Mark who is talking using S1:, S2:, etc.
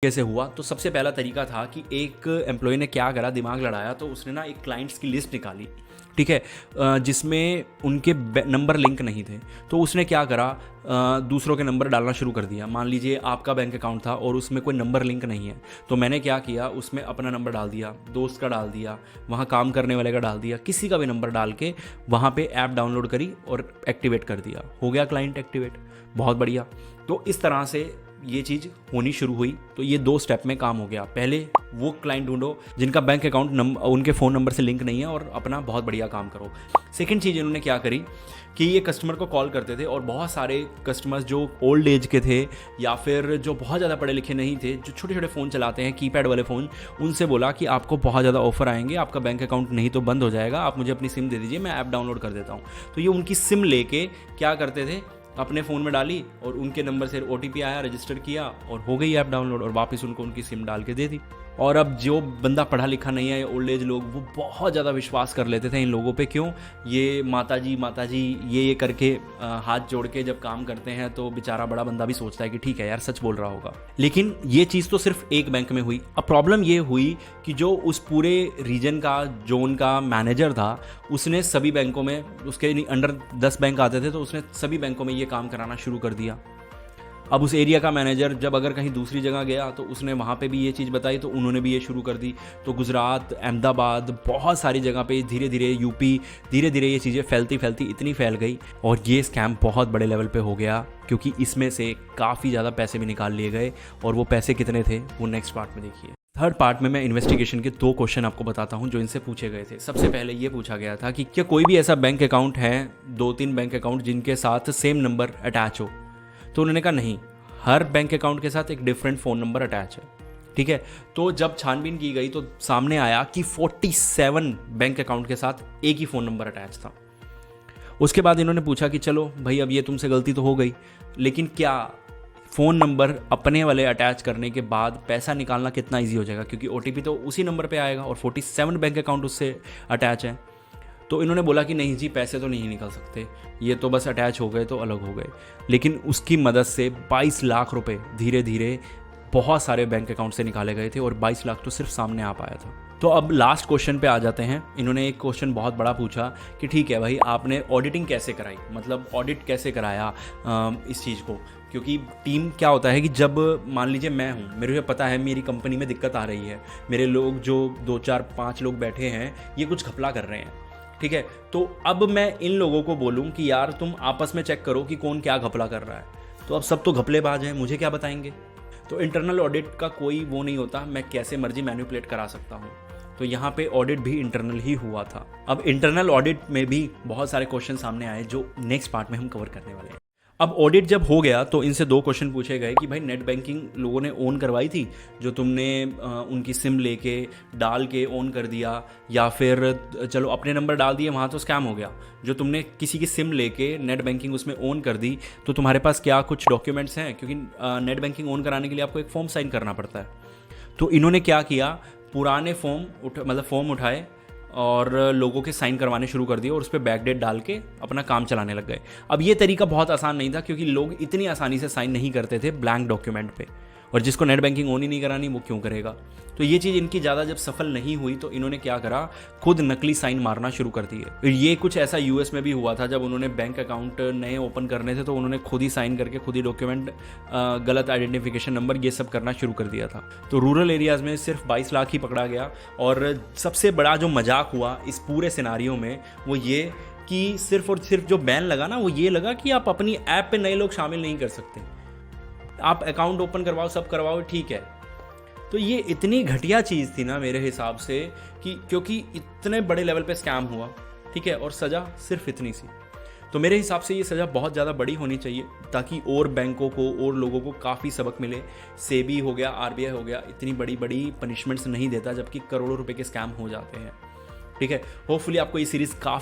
S1: कैसे हुआ? तो सबसे पहला तरीका था कि एक एम्प्लॉय ने क्या करा, दिमाग लड़ाया, तो उसने ना एक क्लाइंट्स की लिस्ट निकाली, ठीक है, जिसमें उनके नंबर लिंक नहीं थे। तो उसने क्या करा, दूसरों के नंबर डालना शुरू कर दिया। मान लीजिए आपका बैंक अकाउंट था और उसमें कोई नंबर लिंक नहीं है, तो मैंने क्या किया, उसमें अपना नंबर डाल दिया, दोस्त का डाल दिया, वहाँ काम करने वाले का डाल दिया, किसी का भी नंबर डाल के वहाँ पे ऐप डाउनलोड करी और एक्टिवेट कर दिया। हो गया क्लाइंट एक्टिवेट, बहुत बढ़िया। तो इस तरह से ये चीज़ होनी शुरू हुई। तो ये 2 स्टेप में काम हो गया। पहले वो क्लाइंट ढूंढो जिनका बैंक अकाउंट उनके फ़ोन नंबर से लिंक नहीं है और अपना बहुत बढ़िया काम करो। सेकंड चीज़ इन्होंने क्या करी कि ये कस्टमर को कॉल करते थे और बहुत सारे कस्टमर्स जो ओल्ड एज के थे या फिर जो बहुत ज़्यादा पढ़े लिखे नहीं थे, जो छोटे छोटे फ़ोन चलाते हैं, कीपैड वाले फ़ोन, उनसे बोला कि आपको बहुत ज़्यादा ऑफर आएंगे, आपका बैंक अकाउंट नहीं तो बंद हो जाएगा, आप मुझे अपनी सिम दे दीजिए, मैं ऐप डाउनलोड कर देता हूँ। तो ये उनकी सिम लेके क्या करते थे, अपने फ़ोन में डाली और उनके नंबर से OTP आया, रजिस्टर किया और हो गई ऐप डाउनलोड और वापस उनको उनकी सिम डाल के दे दी। और अब जो बंदा पढ़ा लिखा नहीं है, ओल्ड एज लोग, वो बहुत ज़्यादा विश्वास कर लेते थे इन लोगों पे। क्यों? ये माता जी ये करके हाथ जोड़ के जब काम करते हैं तो बेचारा बड़ा बंदा भी सोचता है कि ठीक है यार, सच बोल रहा होगा। लेकिन ये चीज़ तो सिर्फ एक बैंक में हुई। अब प्रॉब्लम ये हुई कि जो उस पूरे रीजन का, जोन का मैनेजर था, उसने सभी बैंकों में, उसके अंडर 10 बैंक आते थे, तो उसने सभी बैंकों में ये काम कराना शुरू कर दिया। अब उस एरिया का मैनेजर जब अगर कहीं दूसरी जगह गया तो उसने वहाँ पे भी ये चीज़ बताई, तो उन्होंने भी ये शुरू कर दी। तो गुजरात, अहमदाबाद, बहुत सारी जगह पे धीरे धीरे, यूपी, धीरे धीरे ये चीज़ें फैलती फैलती इतनी फैल गई और ये स्कैम बहुत बड़े लेवल पे हो गया, क्योंकि इसमें से काफ़ी ज़्यादा पैसे भी निकाल लिए गए। और वो पैसे कितने थे वो नेक्स्ट पार्ट में देखिए। थर्ड पार्ट में मैं इन्वेस्टिगेशन के 2 क्वेश्चन आपको बताता हूं जो इनसे पूछे गए थे। सबसे पहले ये पूछा गया था कि क्या कोई भी ऐसा बैंक अकाउंट है, 2-3 बैंक अकाउंट जिनके साथ सेम नंबर अटैच हो? तो उन्होंने कहा नहीं, हर बैंक अकाउंट के साथ एक डिफरेंट फ़ोन नंबर अटैच है, ठीक है। तो जब छानबीन की गई तो सामने आया कि 47 बैंक अकाउंट के साथ एक ही फ़ोन नंबर अटैच था। उसके बाद इन्होंने पूछा कि चलो भाई, अब ये तुमसे गलती तो हो गई, लेकिन क्या फ़ोन नंबर अपने वाले अटैच करने के बाद पैसा निकालना कितना ईजी हो जाएगा? क्योंकि OTP तो उसी नंबर पे आएगा और 47 बैंक अकाउंट उससे अटैच है। तो इन्होंने बोला कि नहीं जी, पैसे तो नहीं निकल सकते, ये तो बस अटैच हो गए तो अलग हो गए। लेकिन उसकी मदद से 22 लाख रुपए धीरे धीरे बहुत सारे बैंक अकाउंट से निकाले गए थे और 22 लाख तो सिर्फ सामने आ पाया था। तो अब लास्ट क्वेश्चन पे आ जाते हैं। इन्होंने एक क्वेश्चन बहुत बड़ा पूछा कि ठीक है भाई, आपने ऑडिटिंग कैसे कराई, मतलब ऑडिट कैसे कराया इस चीज़ को? क्योंकि टीम क्या होता है कि जब मान लीजिए मैं हूँ, मेरे को पता है मेरी कंपनी में दिक्कत आ रही है, मेरे लोग जो 2-4-5 लोग बैठे हैं ये कुछ घपला कर रहे हैं, ठीक है। तो अब मैं इन लोगों को बोलूं कि यार तुम आपस में चेक करो कि कौन क्या घपला कर रहा है, तो अब सब तो घपलेबाज हैं, मुझे क्या बताएंगे? तो इंटरनल ऑडिट का कोई वो नहीं होता, मैं कैसे मर्जी मैनिपुलेट करा सकता हूँ। तो यहाँ पे ऑडिट भी इंटरनल ही हुआ था। अब इंटरनल ऑडिट में भी बहुत सारे क्वेश्चन सामने आए जो नेक्स्ट पार्ट में हम कवर करने वाले हैं। अब ऑडिट जब हो गया तो इनसे 2 क्वेश्चन पूछे गए कि भाई नेट बैंकिंग लोगों ने ऑन करवाई थी, जो तुमने उनकी सिम लेके डाल के ऑन कर दिया, या फिर चलो अपने नंबर डाल दिए, वहाँ तो स्कैम हो गया। जो तुमने किसी की सिम लेके नेट बैंकिंग उसमें ऑन कर दी, तो तुम्हारे पास क्या कुछ डॉक्यूमेंट्स हैं? क्योंकि नेट बैंकिंग ऑन कराने के लिए आपको एक फॉर्म साइन करना पड़ता है। तो इन्होंने क्या किया, पुराने फॉर्म उठाए और लोगों के साइन करवाने शुरू कर दिए और उस पर बैकडेट डाल के अपना काम चलाने लग गए। अब ये तरीका बहुत आसान नहीं था, क्योंकि लोग इतनी आसानी से साइन नहीं करते थे ब्लैंक डॉक्यूमेंट पे, और जिसको नेट बैंकिंग ऑन ही नहीं करानी वो क्यों करेगा? तो ये चीज़ इनकी ज़्यादा जब सफल नहीं हुई तो इन्होंने क्या करा, खुद नकली साइन मारना शुरू कर दिए। ये कुछ ऐसा US में भी हुआ था, जब उन्होंने बैंक अकाउंट नए ओपन करने थे तो उन्होंने खुद ही साइन करके खुद ही डॉक्यूमेंट, गलत आइडेंटिफिकेशन नंबर, ये सब करना शुरू कर दिया था। तो रूरल एरियाज़ में सिर्फ 22 लाख ही पकड़ा गया। और सबसे बड़ा जो मजाक हुआ इस पूरे सिनारियों में वो ये कि सिर्फ और सिर्फ जो बैन लगा ना, वो ये लगा कि आप अपनी ऐप पे नए लोग शामिल नहीं कर सकते, आप अकाउंट ओपन करवाओ, सब करवाओ, ठीक है। तो ये इतनी घटिया चीज़ थी ना मेरे हिसाब से, कि क्योंकि इतने बड़े लेवल पे स्कैम हुआ, ठीक है, और सज़ा सिर्फ इतनी सी। तो मेरे हिसाब से ये सज़ा बहुत ज़्यादा बड़ी होनी चाहिए, ताकि और बैंकों को और लोगों को काफ़ी सबक मिले। सेबी हो गया, RBI हो गया, इतनी बड़ी बड़ी पनिशमेंट्स नहीं देता, जबकि करोड़ों रुपए के स्कैम हो जाते हैं, ठीक है। होपफुली आपको ये सीरीज़ काफ़ी